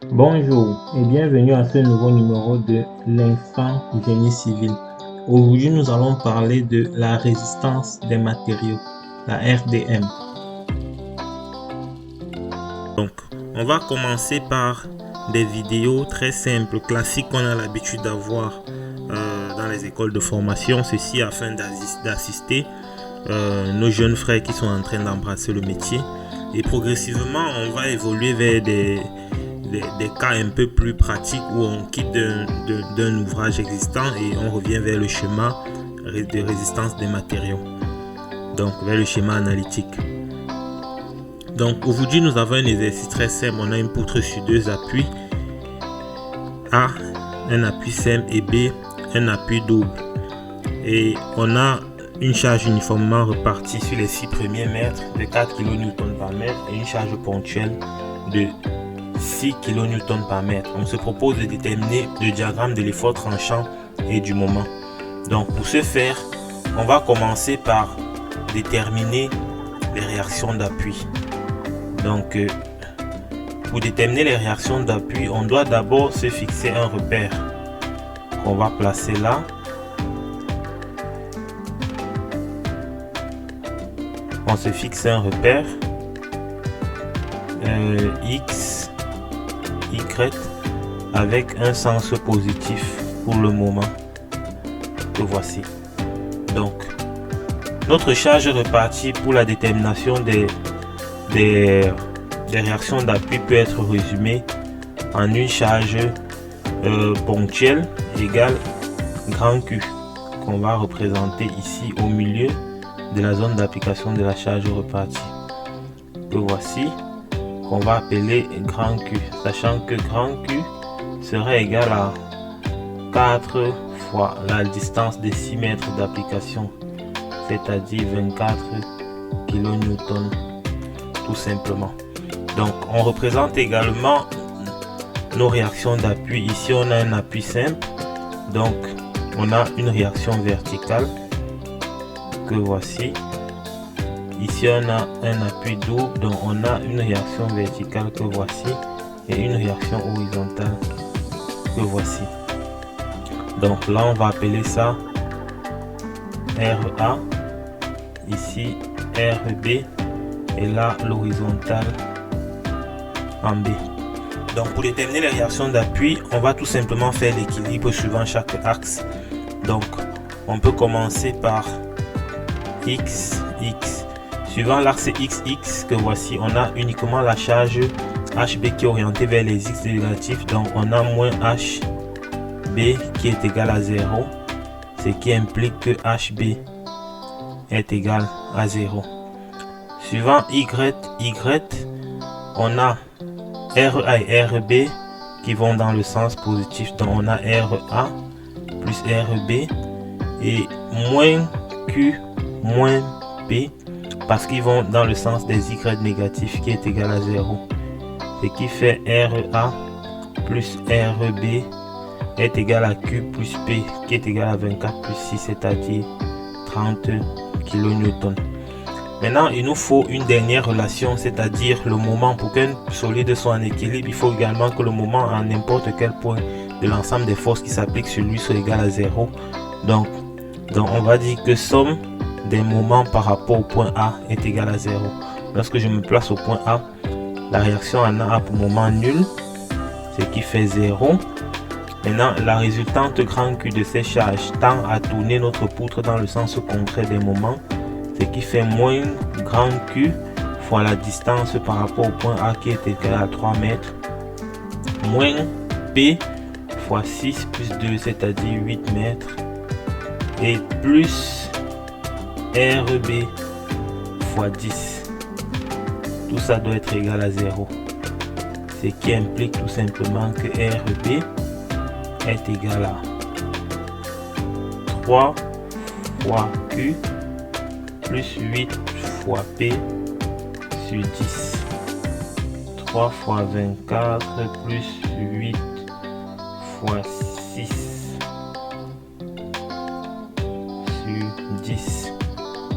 Bonjour et bienvenue à ce nouveau numéro de l'Instant Génie Civil. Aujourd'hui, nous allons parler de la résistance des matériaux, la RDM. Donc, on va commencer par des vidéos très simples, classiques qu'on a l'habitude d'avoir dans les écoles de formation, ceci afin d'assister nos jeunes frères qui sont en train d'embrasser le métier. Et progressivement, on va évoluer vers des cas un peu plus pratiques où on quitte d'un ouvrage existant et on revient vers le schéma de résistance des matériaux, donc vers le schéma analytique. Donc aujourd'hui nous avons un exercice très simple. On a une poutre sur deux appuis, A un appui simple et B un appui double, et on a une charge uniformément repartie sur les 6 premiers mètres de 4 kN par mètre et une charge ponctuelle de 6 kN par mètre. On se propose de déterminer le diagramme de l'effort tranchant et du moment. Donc pour ce faire, on va commencer par déterminer les réactions d'appui. Donc pour déterminer les réactions d'appui, on doit d'abord se fixer un repère qu'on va placer là. On se fixe un repère X, Y avec un sens positif pour le moment que voici. Donc notre charge repartie pour la détermination des réactions d'appui peut être résumée en une charge ponctuelle égale grand Q, qu'on va représenter ici au milieu de la zone d'application de la charge repartie, que voici, qu'on va appeler grand Q, sachant que grand Q serait égal à 4 fois la distance des 6 mètres d'application, c'est-à-dire 24 kN tout simplement. Donc on représente également nos réactions d'appui. Ici on a un appui simple, donc on a une réaction verticale que voici. Ici on a un appui double, donc on a une réaction verticale que voici et une réaction horizontale que voici. Donc là on va appeler ça RA, ici RB, et là l'horizontale en B. Donc pour déterminer les réactions d'appui, on va tout simplement faire l'équilibre suivant chaque axe. Donc on peut commencer par X, X. Suivant l'axe XX que voici, on a uniquement la charge HB qui est orientée vers les X négatifs. Donc on a moins HB qui est égal à 0, ce qui implique que HB est égal à 0. Suivant Y, on a RA et RB qui vont dans le sens positif. Donc on a RA plus RB et moins Q moins P parce qu'ils vont dans le sens des Y négatifs qui est égal à 0. Ce qui fait RA plus RB est égal à Q plus P qui est égal à 24 plus 6, c'est-à-dire 30 kN. Maintenant, il nous faut une dernière relation, c'est-à-dire le moment. Pour qu'un solide soit en équilibre, il faut également que le moment à n'importe quel point de l'ensemble des forces qui s'appliquent sur lui soit égal à 0. Donc on va dire que somme des moments par rapport au point A est égal à 0. Lorsque je me place au point A, la réaction en A pour moment nul, ce qui fait 0. Maintenant, la résultante grand Q de ces charges tend à tourner notre poutre dans le sens contraire des moments, ce qui fait moins grand Q fois la distance par rapport au point A qui est égal à 3 mètres, moins P fois 6 plus 2, c'est-à-dire 8 mètres, et plus RB fois 10. Tout ça doit être égal à 0. Ce qui implique tout simplement que RB est égal à 3 fois Q plus 8 fois P sur 10. 3 fois 24 plus 8 fois 6 sur 10.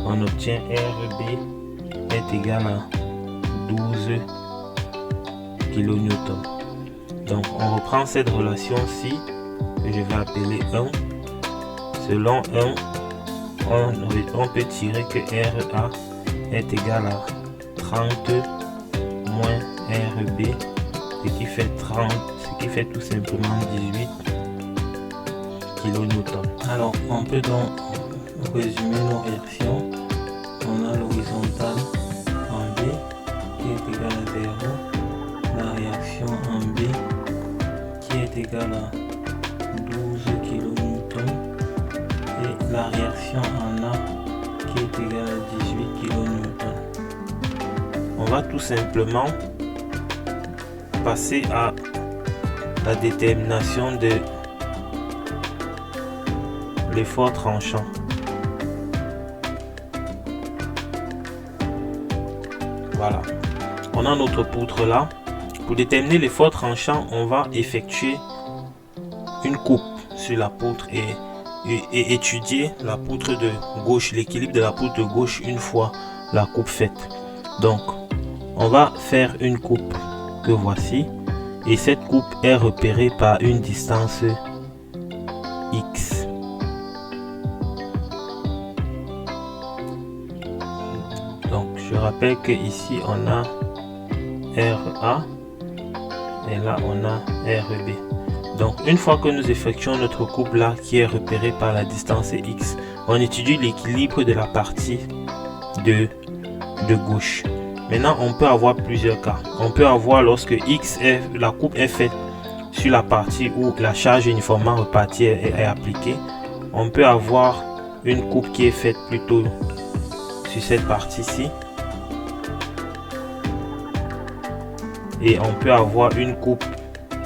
On obtient RB est égal à 12 kN. Donc on reprend cette relation-ci que je vais appeler 1. Selon 1, on peut tirer que RA est égal à 30 moins RB, ce qui fait 30, ce qui fait tout simplement 18 kN. Alors on peut donc résumer nos réactions. On a l'horizontale en B qui est égale à 0, la réaction en B qui est égale à 12 kN et la réaction en A qui est égale à 18 kN. On va tout simplement passer à la détermination de l'effort tranchant. Voilà, on a notre poutre là. Pour déterminer l'effort tranchant, on va effectuer une coupe sur la poutre et étudier la poutre de gauche, l'équilibre de la poutre de gauche une fois la coupe faite. Donc on va faire une coupe que voici, et cette coupe est repérée par une distance X. Donc je rappelle que ici on a RA et là on a RB. Donc une fois que nous effectuons notre coupe là qui est repérée par la distance X, on étudie l'équilibre de la partie de gauche. Maintenant on peut avoir plusieurs cas. On peut avoir lorsque la coupe est faite sur la partie où la charge uniformément repartie est appliquée. On peut avoir une coupe qui est faite plutôt sur cette partie-ci. Et on peut avoir une coupe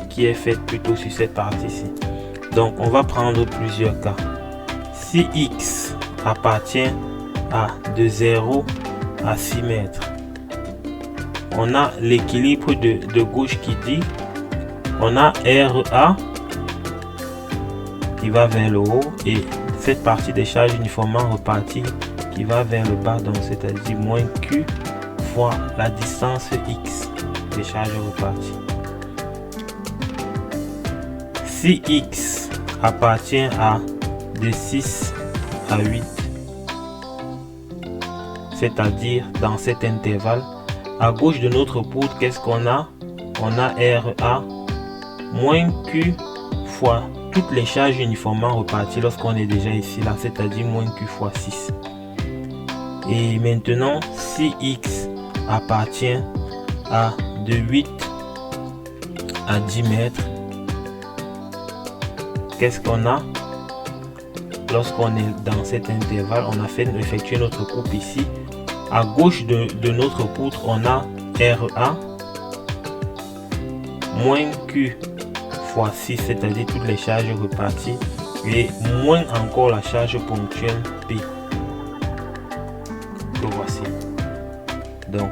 qui est faite plutôt sur cette partie-ci. Donc on va prendre plusieurs cas. Si X appartient à de 0 à 6 mètres, on a l'équilibre de gauche qui dit, on a RA qui va vers le haut et cette partie des charges uniformément reparties qui va vers le bas, donc c'est-à-dire moins Q fois la distance X des charges reparties. Si X appartient à de 6 à 8, c'est-à-dire dans cet intervalle, à gauche de notre poutre, qu'est-ce qu'on a? On a RA moins Q fois toutes les charges uniformément reparties lorsqu'on est déjà ici, là, c'est-à-dire moins Q fois 6. Et maintenant, si X appartient à de 8 à 10 mètres, qu'est-ce qu'on a? Lorsqu'on est dans cet intervalle, on a fait effectuer notre coupe ici. À gauche de notre poutre, on a RA moins Q fois 6, c'est-à-dire toutes les charges reparties, et moins encore la charge ponctuelle P que voici. Donc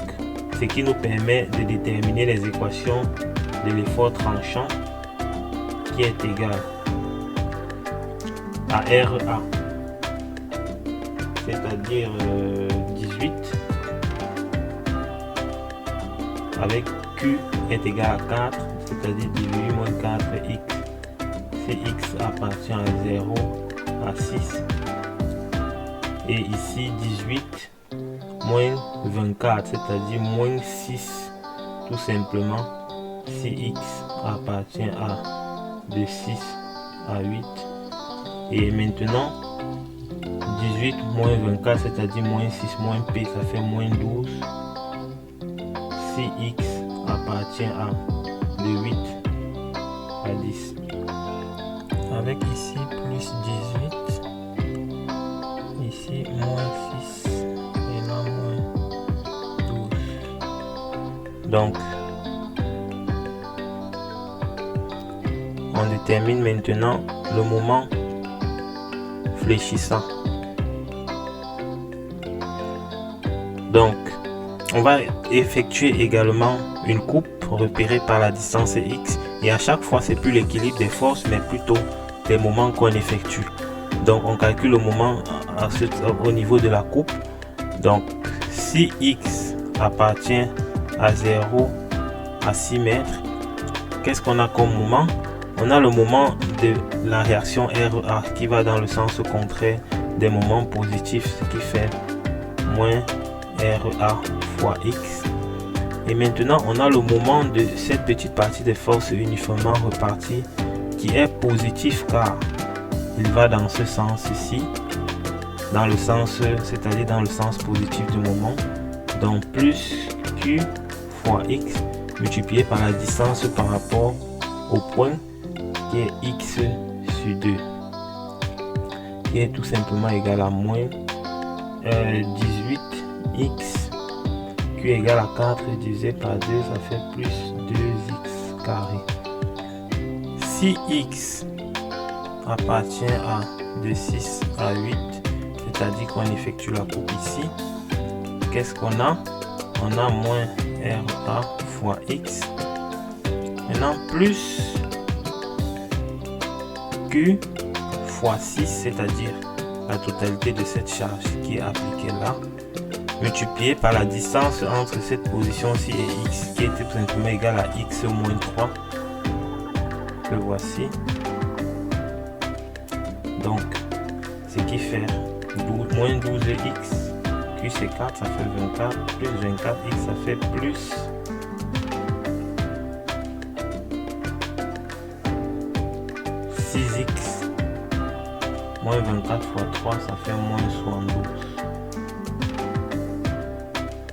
ce qui nous permet de déterminer les équations de l'effort tranchant qui est égal à RA, c'est-à-dire 18, avec Q est égal à 4, c'est-à-dire 18 moins 4x. Si X appartient à 0 à 6, et ici 18 moins 24, c'est-à-dire moins 6, tout simplement, si X appartient à de 6 à 8. Et maintenant 18 moins 24, c'est-à-dire moins 6 moins P, ça fait moins 12. Si X appartient à de 8 à 10, avec ici plus 18, ici moins 6 et là moins 12. Donc on détermine maintenant le moment fléchissant. Donc on va effectuer également une coupe repérée par la distance X, et à chaque fois c'est plus l'équilibre des forces mais plutôt des moments qu'on effectue. Donc on calcule le moment au niveau de la coupe. Donc si X appartient à 0 à 6 mètres, qu'est-ce qu'on a comme moment? On a le moment de la réaction RA qui va dans le sens contraire des moments positifs, ce qui fait moins RA fois X. Et maintenant, on a le moment de cette petite partie des forces uniformément reparties qui est positif car il va dans ce sens-ci, dans le sens, c'est-à-dire dans le sens positif du moment. Donc plus Q fois X multiplié par la distance par rapport au point qui est X sur 2, qui est tout simplement égal à moins 18X. Q égale à 4 divisé par 2, ça fait plus 2X carré. Si X appartient à de 6 à 8, c'est-à-dire qu'on effectue la coupe ici, qu'est-ce qu'on a? On a moins RA fois X. Maintenant, plus Q fois 6, c'est-à-dire la totalité de cette charge qui est appliquée là, multiplié par la distance entre cette position-ci et X, qui est tout simplement égal à X moins 3, que voici. Donc, ce qui fait moins 12X, Q c'est 4, ça fait 24, plus 24X, ça fait plus 6X, moins 24 fois 3, ça fait moins 72.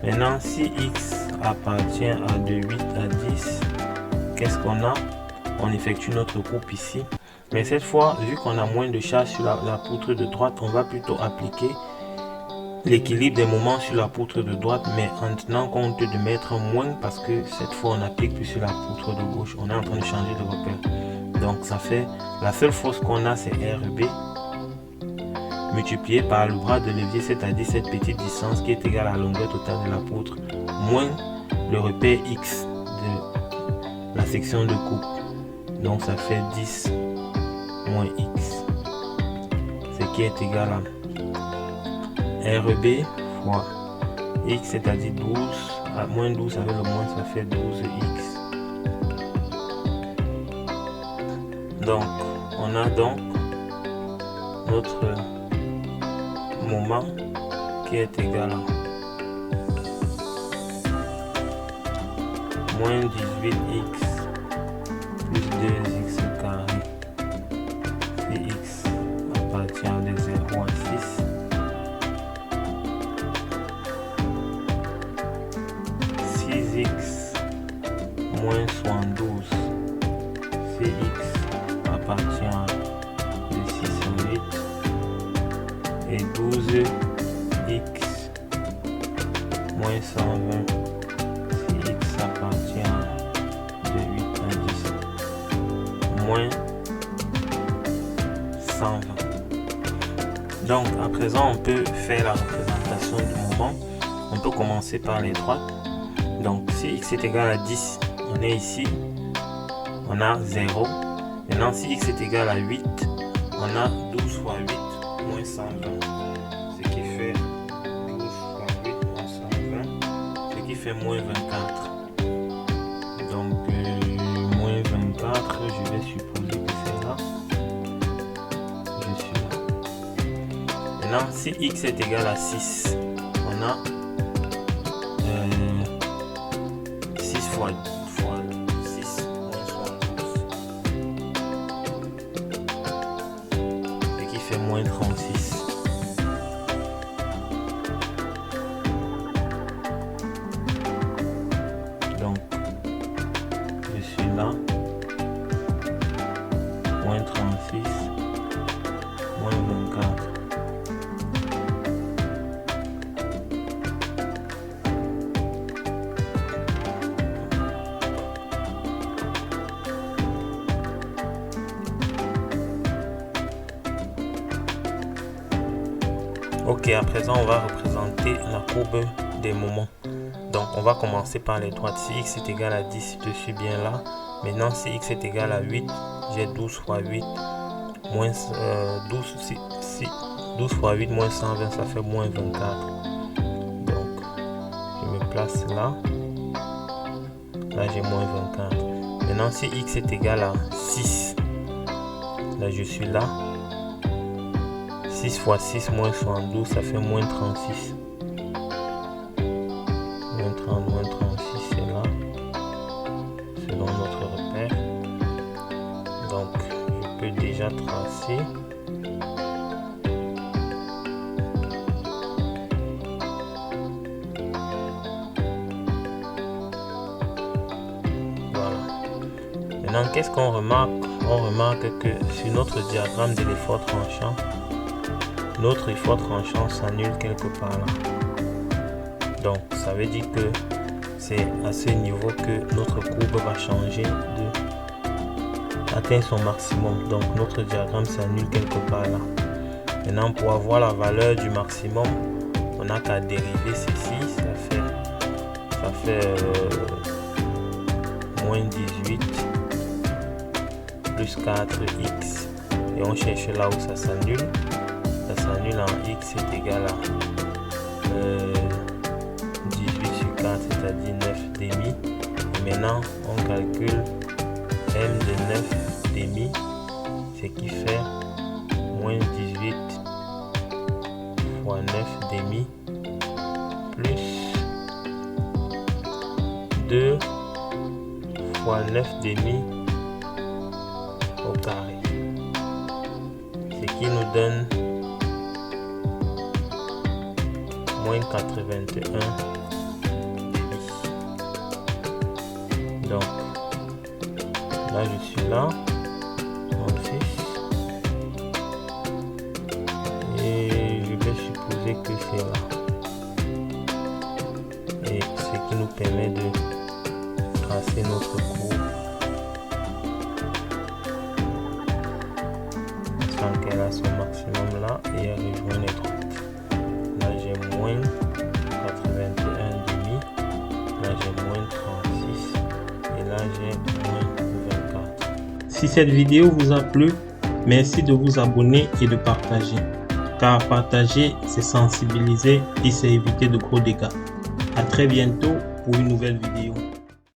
Maintenant, si X appartient à de 8 à 10, qu'est-ce qu'on a? On effectue notre coupe ici. Mais cette fois, vu qu'on a moins de charge sur la poutre de droite, on va plutôt appliquer l'équilibre des moments sur la poutre de droite, mais en tenant compte de mettre moins parce que cette fois, on applique plus sur la poutre de gauche. On est en train de changer de repère. Donc, ça fait la seule force qu'on a, c'est RB multiplié par le bras de levier, c'est-à-dire cette petite distance qui est égale à la longueur totale de la poutre, moins le repère X de la section de coupe. Donc ça fait 10 moins X, ce qui est égal à RB fois X, c'est-à-dire 12, à moins 12 avec le moins, ça fait 12X. Donc, on a donc notre moment qui est égal à moins 18X plus 2X carré. Si X appartient de 0 à 6, 6X moins 72. Si X appartient de 6 à 8 et 12X moins 120 si X appartient de 8 à 10 moins 120. Donc à présent on peut faire la représentation du moment. On peut commencer par les droites. Donc si X est égal à 10, on est ici, on a 0. Maintenant si X est égal à 8, on a 12 fois 8 moins 120, ce qui fait 12 fois 8 moins 120, ce qui fait moins 24. Donc moins 24, je vais supposer que c'est là. Je suis là. Maintenant si X est égal à 6, on a 6 fois 6 moins 72, ce qui fait moins 36. Donc, je suis là, moins 36, moins 24. Ok, à présent on va représenter la courbe des moments. Donc on va commencer par les droites. Si X est égal à 10, je suis bien là. Maintenant si X est égal à 8, j'ai 12 fois 8 moins 12 fois 8 moins 120, ça fait moins 24. Donc je me place là. Là j'ai moins 24. Maintenant, si x est égal à 6, là je suis là. 6 fois 6 moins 72, ça fait moins 36. Moins 30, moins 36, c'est là. Selon notre repère. Donc, je peux déjà tracer. Voilà. Maintenant, qu'est-ce qu'on remarque? On remarque que sur notre diagramme de l'effort tranchant, notre effort tranchant s'annule quelque part là. Donc, ça veut dire que c'est à ce niveau que notre courbe va changer atteindre son maximum. Donc, notre diagramme s'annule quelque part là. Maintenant, pour avoir la valeur du maximum, on n'a qu'à dériver ceci. Ça fait moins 18 plus 4x. Et on cherche là où ça s'annule. Ça s'annule en x est égal à 18 sur 4, c'est-à-dire 9 demi. Et maintenant, on calcule m de 9 demi, ce qui fait moins 18 fois 9 demi plus 2 fois 9 demi au carré. Ce qui nous donne moins 81 demi. Donc là je suis là, 36, et je vais supposer que c'est là, et ce qui nous permet de tracer notre courbe sans qu'elle a son maximum là et elle rejoint les droites. Là j'ai moins 81 demi, là j'ai moins 36 et là j'ai moins 24. Si cette vidéo vous a plu, merci de vous abonner et de partager, car partager c'est sensibiliser et c'est éviter de gros dégâts. À très bientôt pour une nouvelle vidéo.